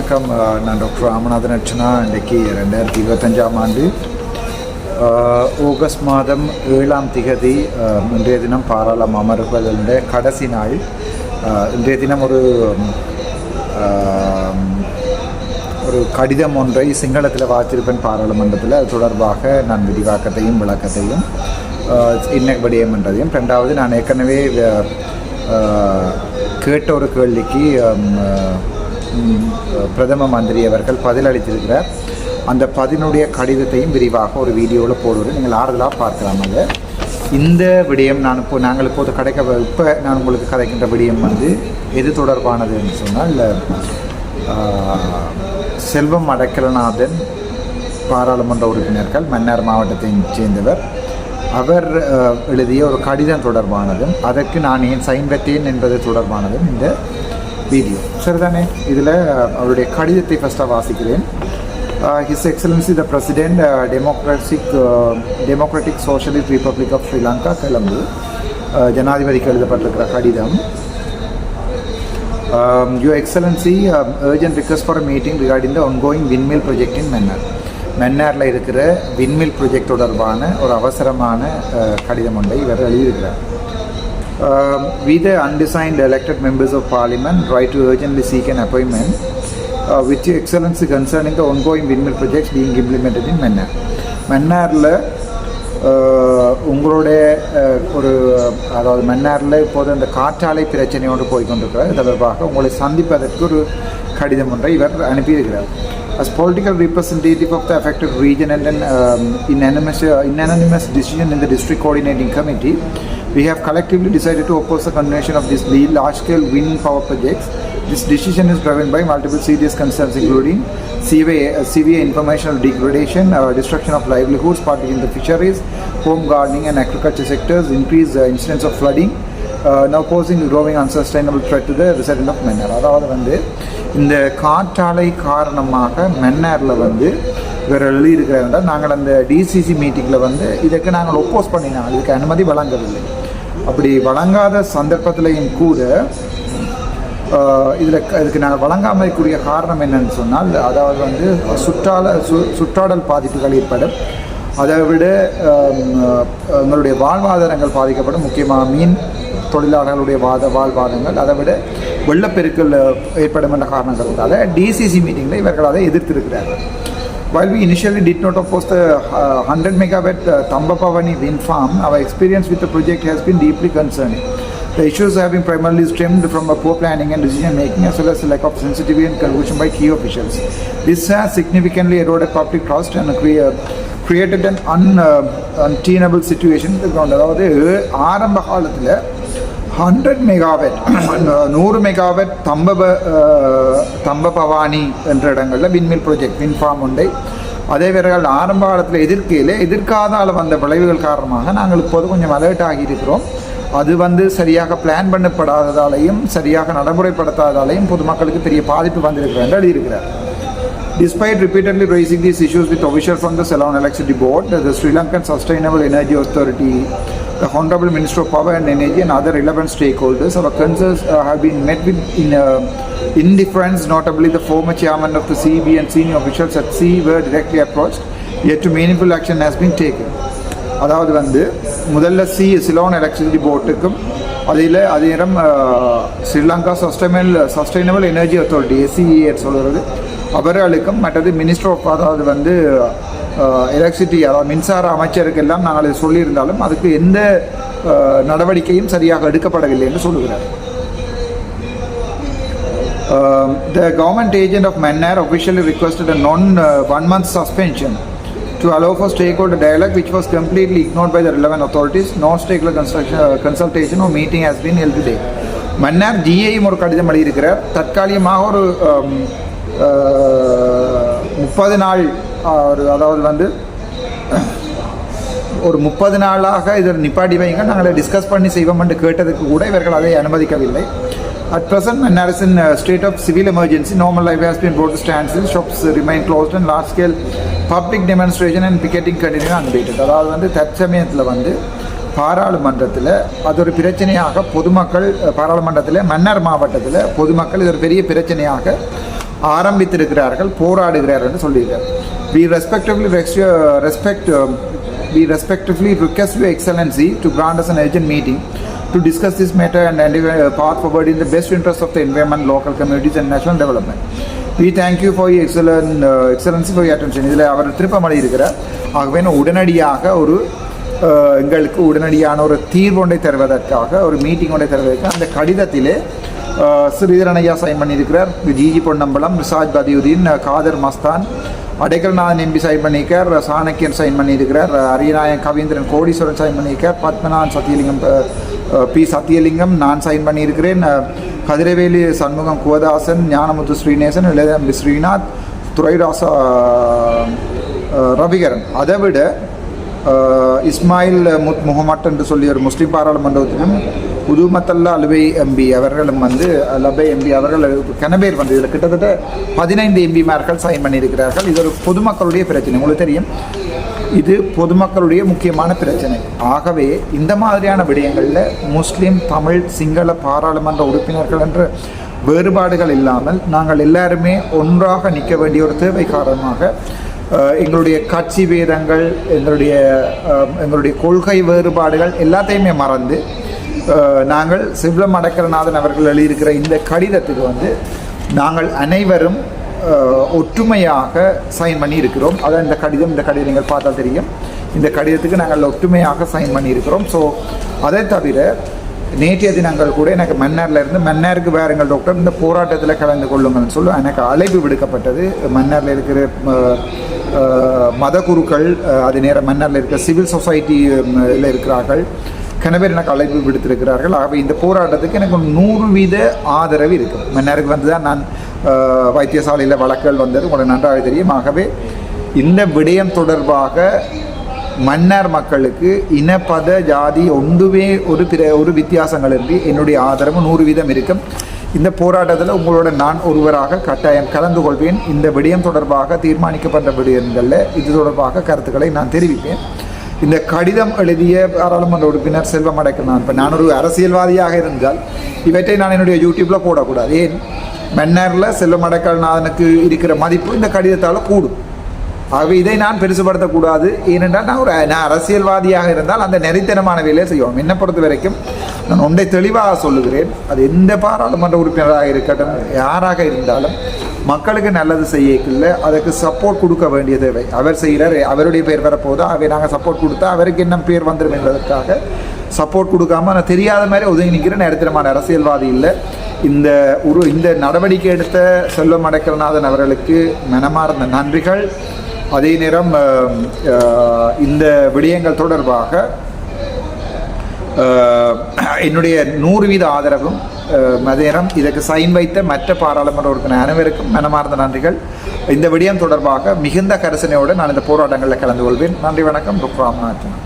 வணக்கம். நான் டாக்டர் ராமநாதன் அர்ச்சனா. இன்றைக்கு 2025ஆம் ஆண்டு ஆகஸ்ட் மாதம் 7ஆம் திகதி இன்றைய தினம் பாராளுமன்ற அமர்வுகளுடைய கடைசி நாள். இன்றைய தினம் ஒரு கடிதம் ஒன்றை சிங்களத்தில் வாசித்திருப்பேன் பாராளுமன்றத்தில். அது தொடர்பாக நான் விரிவாக்கத்தையும் விளக்கத்தையும் இன்னபடியம் என்றதையும். ரெண்டாவது, நான் ஏற்கனவே கேட்ட ஒரு கேள்விக்கு பிரதம மந்திரி அவர்கள் பதிலளித்திருக்கிறார். அந்த பதினுடைய கடிதத்தையும் விரிவாக ஒரு வீடியோவில் போடுவது நீங்கள் ஆறுதலாக பார்க்கலாம். அது இந்த விடயம் நாங்கள் இப்போது இப்போ நான் உங்களுக்கு கதைக்கின்ற விடயம் எது தொடர்பானதுன்னு சொன்னால், செல்வம் அடைக்கலநாதன் பாராளுமன்ற உறுப்பினர்கள் மன்னார் மாவட்டத்தை சேர்ந்தவர். அவர் எழுதிய ஒரு கடிதம் தொடர்பானதும் அதற்கு நான் ஏன் சைன் பெற்றேன் என்பது தொடர்பானதும் இந்த வீடியோ. சரிதானே? இதில் அவருடைய கடிதத்தை ஃபஸ்ட்டாக வாசிக்கிறேன். His Excellency the President, Democratic Socialist Republic of Sri Lanka, Colombo. ஜனாதிபதிக்கு எழுதப்பட்டிருக்கிற கடிதம். Your Excellency, urgent request for a meeting regarding the ongoing windmill project in Mannar. மன்னாரில் இருக்கிற விண்மில் ப்ரொஜெக்ட் தொடர்பான ஒரு அவசரமான கடிதம் ஒன்றை இவர் எழுதியிருக்கிறார். We the undesigned elected members of parliament try to urgently seek an appointment with your excellency concerning the ongoing windmill projects being implemented in Mannar. மன்னாரில் உங்களுடைய அதாவது மன்னாரில் இப்போது அந்த காற்றாலை பிரச்சனையோடு போய்கொண்டிருக்கிறார். தொடர்பாக உங்களை சந்திப்பதற்கு ஒரு கடிதம் ஒன்றை இவர் அனுப்பியிருக்கிறார். As political representative of the affected region and an unanimous decision in the district coordinating committee, we have collectively decided to oppose the continuation of this large-scale wind power projects. This decision is driven by multiple serious concerns, including severe informational degradation, destruction of livelihoods, particularly in the fisheries, home gardening and agriculture sectors, increased incidence of flooding, now posing a growing unsustainable threat to the resident of Mannar. அதாவது இந்த காற்றாலை காரணமாக மன்னாரில் வேறு எழுதியிருக்கிறாங்க. நாங்கள் அந்த டிசிசி மீட்டிங்கில் இதற்கு நாங்கள் ஒப்போஸ் பண்ணினோம். இதுக்கு அனுமதி வழங்கவில்லை. அப்படி வழங்காத சந்தர்ப்பத்திலையும் கூட இதுக்கு நாங்கள் வழங்காமலுக்குரிய காரணம் என்னன்னு சொன்னால், அதாவது சுற்றாடல் பாதிப்புகள் ஏற்படும். அதை விட எங்களுடைய வாழ்வாதாரங்கள் பாதிக்கப்படும். முக்கியமாக மீன் தொழிலாளர்களுடைய வாழ்வாதாரங்கள், அதை விட வெள்ளப்பெருக்கள் ஏற்படும் என்ற காரணங்களால் டிசிசி மீட்டிங்கில் இவர்கள் அதை எதிர்த்திருக்கிறார்கள். While we initially did not oppose the 100 megawatt Tambapavani wind farm, our experience with the project has been deeply concerning. The issues have been primarily stemmed from a poor planning and decision making, as well as a lack of sensitivity and conclusion by key officials. This has significantly eroded public trust and created an untenable situation on the ground. அதாவது ஆரம்ப காலத்தில் 100 megawatt 100 megawatt தம்பபவானி என்ற இடங்களில் விண்மில் project win form உண்டை அதே வீரர்கள் ஆரம்ப காலத்தில் எதிர்க்காத வந்த விளைவுகள் காரணமாக நாங்கள் இப்போது கொஞ்சம் அலர்ட் ஆகியிருக்கிறோம். அது சரியாக பிளான் பண்ணப்படாததாலையும் சரியாக நடைமுறைப்படுத்தாததாலையும் பொதுமக்களுக்கு பெரிய பாதிப்பு வந்திருக்கிறது என்று எழுதியிருக்கிறார். Despite repeatedly raising these issues with officials from the Ceylon Electricity Board, the Sri Lankan Sustainable Energy Authority, the Honorable Minister of Power and Energy and other relevant stakeholders, our concerns have been met with indifference. Notably, the former chairman of the CEB and senior officials at CE were directly approached, yet to meaningful action has been taken. அதாவது முதல்ல Ceylon electricity போர்ட்டுக்கும் அதே நேரம் Sri Lanka sustainable energy authority SCEA சொல்கிறது அவர்களுக்கும், மற்றது minister of அதாவது electricity அதாவது மின்சார அமைச்சருக்கெல்லாம் நாங்கள் அதை சொல்லியிருந்தாலும் அதுக்கு எந்த நடவடிக்கையும் சரியாக எடுக்கப்படவில்லை என்று சொல்லுகிறார். The government agent of Mannar officially requested a one-month suspension to allow for stakeholder dialogue, which was completely ignored by the relevant authorities. No stakeholder consultation or meeting has been held today. Mannar GAயும் ஒரு கடிதம் எழுதியிருக்கிறார். தற்காலிகமாக ஒரு 30 நாள் அதாவது ஒரு 30 நாளாக இதில் நிப்பாட்டி வைங்க, நாங்கள் டிஸ்கஸ் பண்ணி செய்வோம் என்று கேட்டதுக்கு கூட இவர்கள் அதை அனுமதிக்கவில்லை. At present, Mannar is in a state of civil emergency. Normal life has been brought to standstill. Shops remain closed and large-scale public demonstration and picketing continue unabated. அதாவது தற்சமயத்தில் பாராளுமன்றத்தில் அது ஒரு பிரச்சனையாக பொதுமக்கள் பாராளுமன்றத்தில் மன்னார் மாவட்டத்தில் பொதுமக்கள் இது ஒரு பெரிய பிரச்சனையாக ஆரம்பித்திருக்கிறார்கள், போராடுகிறார்கள் என்று சொல்லியிருக்கார். We respectively request Your Excellency to grant us an urgent meeting to discuss this matter and endeavor a path forward in the best interest of the environment, local communities and national development. We thank you for your excellency for your attention. இதில் அவர் திருப்பமடை இருக்கிறார். ஆகவே உடனடியாக ஒரு எங்களுக்கு உடனடியான ஒரு தீர்வொன்றை தருவதற்காக ஒரு மீட்டிங் ஒன்றை தருவதற்கு அந்த கடிதத்திலே ஸ்ரீதரன் ஐயா சைன் பண்ணியிருக்கிறார், GG Ponnambalam, Rishad Bathiudeen, Kader Mastan, Adaikalanathan MP sign பண்ணியிருக்கார், சாணக்கியன் சைன் பண்ணியிருக்கிறார், அரியநாயன் கவீந்திரன் கோடீஸ்வரன் சைன் பண்ணியிருக்கார், பத்மநாதன் சத்தியலிங்கம் பி சத்தியலிங்கம் நான் சைன் பண்ணியிருக்கிறேன், கதிரவேலி சண்முகம் குவதாசன், ஞானமுத்து ஸ்ரீநேசன், இளையதம்பி ஸ்ரீநாத், துரைராசா ரவிகரன். அதை விட இஸ்மாயில் முகமட் என்று சொல்லி ஒரு முஸ்லீம் பாராளுமன்ற உறுப்பினர், உதுமத்தல்லா அலுவை எம்பி அவர்களும் லபை எம்பி அவர்கள் கனபேர் இதில் கிட்டத்தட்ட 15 எம்பிமார்கள் சைன் பண்ணியிருக்கிறார்கள். இது ஒரு பொதுமக்களுடைய பிரச்சனை, உங்களுக்கு தெரியும், இது பொதுமக்களுடைய முக்கியமான பிரச்சனை. ஆகவே இந்த மாதிரியான விடயங்களில் முஸ்லீம், தமிழ், சிங்கள பாராளுமன்ற உறுப்பினர்கள் என்ற வேறுபாடுகள் இல்லாமல் நாங்கள் எல்லாருமே ஒன்றாக நிற்க வேண்டிய ஒரு தேவை காரணமாக எங்களுடைய கட்சி பேதங்கள், எங்களுடைய கொள்கை வேறுபாடுகள் எல்லாத்தையுமே மறந்து நாங்கள் சிவலம் அடைக்கலநாதன் அவர்கள் எழுதியிருக்கிற இந்த கடிதத்துக்கு நாங்கள் அனைவரும் ஒற்றுமையாக சைன் பண்ணி இருக்கிறோம். அதான் இந்த கடிதம் நீங்கள் பார்த்தா தெரியும். இந்த கடிதத்துக்கு நாங்கள் ஒற்றுமையாக சைன் பண்ணி இருக்கிறோம். ஸோ அதை தவிர நேற்றைய தினங்கள் கூட எனக்கு மன்னாருக்கு வேறுங்கள் டாக்டர் இந்த போராட்டத்தில் கலந்து கொள்ளுங்கள்னு சொல்லி எனக்கு அழைப்பு விடுக்கப்பட்டது. மன்னாரில் இருக்கிற மத குருக்கள், அது நேரம் மன்னாரில் இருக்கிற சிவில் சொசைட்டியில் இருக்கிறார்கள், கணவர் எனக்கு அழைப்பு விடுத்திருக்கிறார்கள். ஆகவே இந்த போராட்டத்துக்கு எனக்கு 100% ஆதரவு இருக்குது. மன்னாருக்கு வந்து தான் நான் வைத்தியசாலையில் வழக்குகள் வந்தது உங்களுக்கு நன்றாக தெரியும். ஆகவே இந்த விடயம் தொடர்பாக மன்னார் மக்களுக்கு இனப்பத ஜாதி ஒன்றுமே ஒரு வித்தியாசங்கள் இன்றி என்னுடைய ஆதரவு 100% இருக்கும். இந்த போராட்டத்தில் உங்களோட நான் ஒருவராக கட்டாயம் கலந்து கொள்வேன். இந்த விடயம் தொடர்பாக தீர்மானிக்கப்பட்ட விடயங்களில் இது தொடர்பாக கருத்துக்களை நான் தெரிவிப்பேன். இந்த கடிதம் எழுதிய பாராளுமன்ற உறுப்பினர் செல்வம் அடைக்கலநாதன், இப்போ நான் ஒரு அரசியல்வாதியாக இருந்தால் இவற்றை நான் என்னுடைய யூடியூப்பில் போடக்கூடாது. ஏன், மன்னாரில் செல்வம் அடைக்கலநாதனுக்கு இருக்கிற மதிப்பு இந்த கடிதத்தால் கூடும். ஆகவே இதை நான் பெருசுபடுத்தக்கூடாது. ஏனென்றால் நான் அரசியல்வாதியாக இருந்தால் அந்த நெறித்தனமான வேலையை செய்வோம். என்னை பொறுத்த வரைக்கும் நான் ஒன்றை தெளிவாக சொல்லுகிறேன், அது எந்த பாராளுமன்ற உறுப்பினராக இருக்கட்டும், யாராக இருந்தாலும் மக்களுக்கு நல்லது செய்யக்குள்ள அதுக்கு சப்போர்ட் கொடுக்க வேண்டிய தேவை. அவர் செய்கிறார், அவருடைய பேர் வரப்போதா, அவை நாங்கள் சப்போர்ட் கொடுத்தா அவருக்கு என்ன பேர் வந்துடும் என்பதற்காக சப்போர்ட் கொடுக்காம நான் தெரியாத மாதிரி உதவி நிற்கிற நெறித்தனமான அரசியல்வாதி இல்லை. இந்த நடவடிக்கை எடுத்த செல்வம் அடைக்கலநாதன் அவர்களுக்கு மனமார்ந்த நன்றிகள். அதே நேரம் இந்த விடயங்கள் தொடர்பாக என்னுடைய 100% ஆதரவும், அதே நேரம் இதற்கு சைன் வைத்த மற்ற பாராளுமன்ற உறுப்பினர் அனைவருக்கும் மனமார்ந்த நன்றிகள். இந்த விடயம் தொடர்பாக மிகுந்த கரிசனையோடு நான் இந்த போராட்டங்களில் கலந்து கொள்வேன். நன்றி, வணக்கம். டாக்டர் ராமநாதன்.